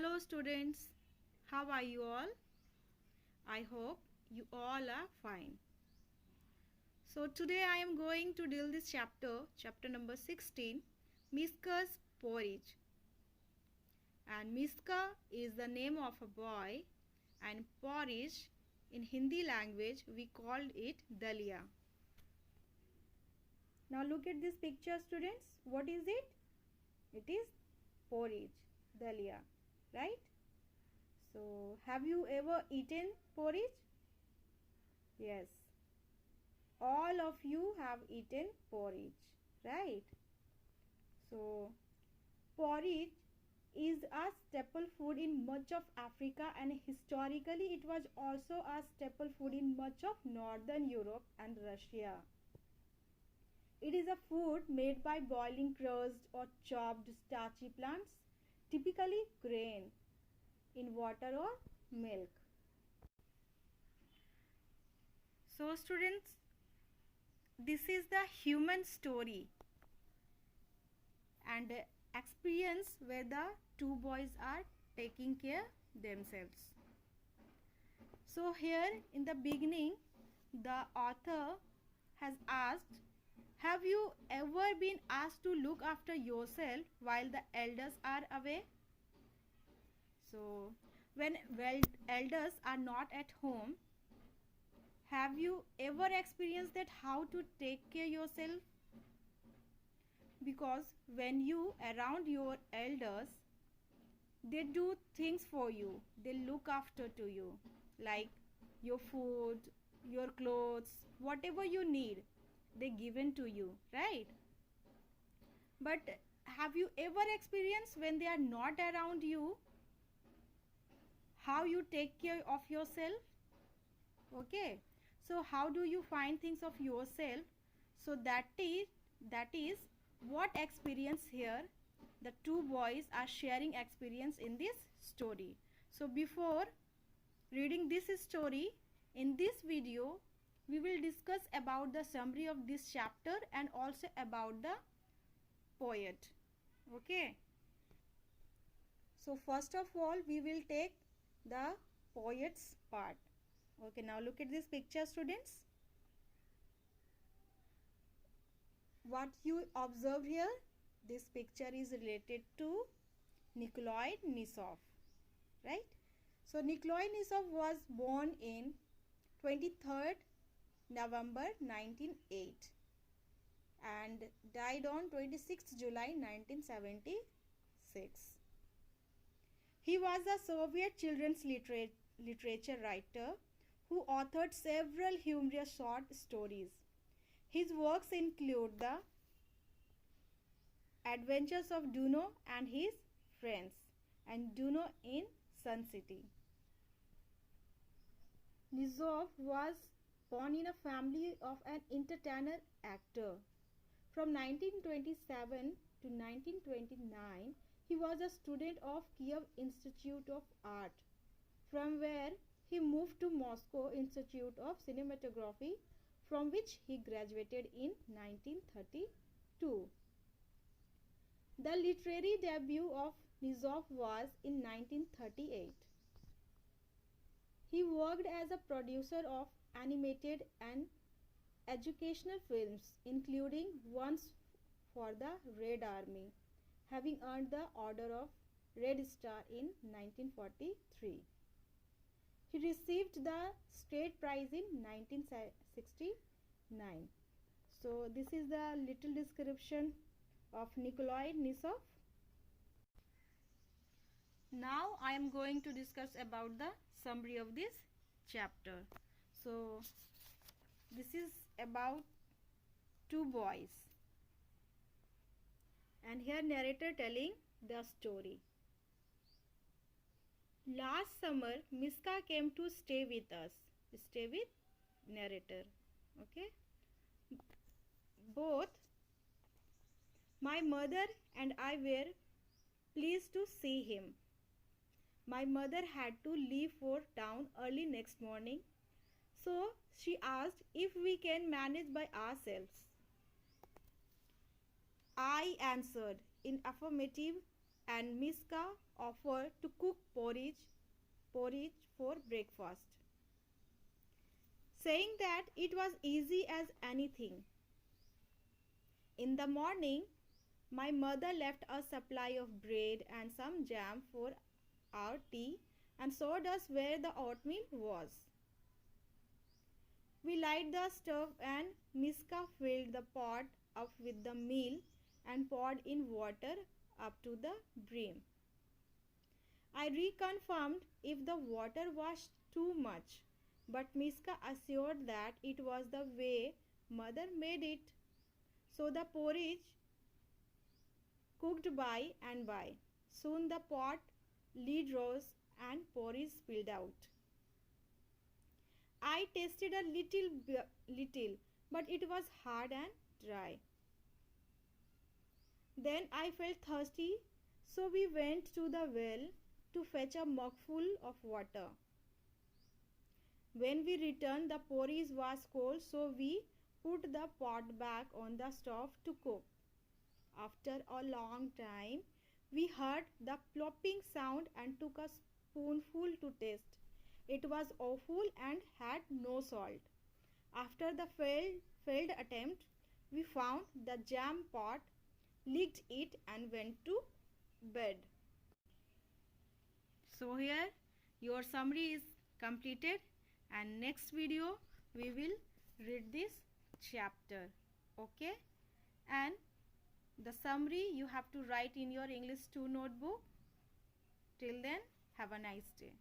Hello students, how are you all? I hope you all are fine. So today I am going to deal this chapter number 16, Mishka's Porridge. And Mishka is the name of a boy and porridge in Hindi language we called it dalia. Now look at this picture students. What is it? It is porridge, dalia, right? So, have you ever eaten porridge? Yes. All of you have eaten porridge, right? So, porridge is a staple food in much of Africa, and historically it was also a staple food in much of Northern Europe and Russia. It is a food made by boiling crushed or chopped starchy plants, typically grain, in water or milk. So students, this is the human story and experience where the two boys are taking care themselves. So here in the beginning, the author has asked, have you ever been asked to look after yourself while the elders are away? So, when elders are not at home, have you ever experienced that how to take care yourself? Because when you around your elders, they do things for you. They look after to you, like your food, your clothes, whatever you need, they given to you, right? But have you ever experienced when they are not around you, how you take care of yourself? Okay, so how do you find things of yourself? So that is what experience here the two boys are sharing experience in this story. So before reading this story, in this video we will discuss about the summary of this chapter and also about the poet. Okay, so first of all we will take the poet's part. Okay, now look at this picture students. What you observe here, this picture is related to Nikolai Nisov, right? So Nikolai Nisov was born in 23rd November 1908 and died on 26th July 1976. He was a Soviet children's literature writer who authored several humorous short stories. His works include The Adventures of Duno and His Friends and Duno in Sun City. Nizov was born in a family of an entertainer actor. From 1927 to 1929, he was a student of Kiev Institute of Art, from where he moved to Moscow Institute of Cinematography, from which he graduated in 1932. The literary debut of Nizov was in 1938. He worked as a producer of animated and educational films, including ones for the Red Army, having earned the Order of Red Star in 1943. He received the State Prize in 1969. So this is the little description of Nikolai Nisov. Now I am going to discuss about the summary of this chapter. So this is about two boys, and here narrator telling the story. Last summer, Mishka came to stay with us. Stay with narrator. Okay. Both my mother and I were pleased to see him. My mother had to leave for town early next morning, so she asked if we can manage by ourselves. I answered in affirmative and Mishka offered to cook breakfast, saying that it was easy as anything. In the morning, my mother left a supply of bread and some jam for our tea and showed us where the oatmeal was. We light the stove and Mishka filled the pot up with the meal and poured in water up to the brim. I reconfirmed if the water was too much, but Mishka assured that it was the way mother made it. So the porridge cooked by and by. Soon the pot lid rose and porridge spilled out. I tasted a little, but it was hard and dry. Then I felt thirsty, so we went to the well to fetch a mugful of water. When we returned, the porridge was cold, so we put the pot back on the stove to cook. After a long time, we heard the plopping sound and took a spoonful to taste. It was awful and had no salt. After the failed attempt, we found the jam pot, licked it and went to bed. So here your summary is completed, and next video we will read this chapter. Okay, and the summary you have to write in your English 2 notebook. Till then, have a nice day.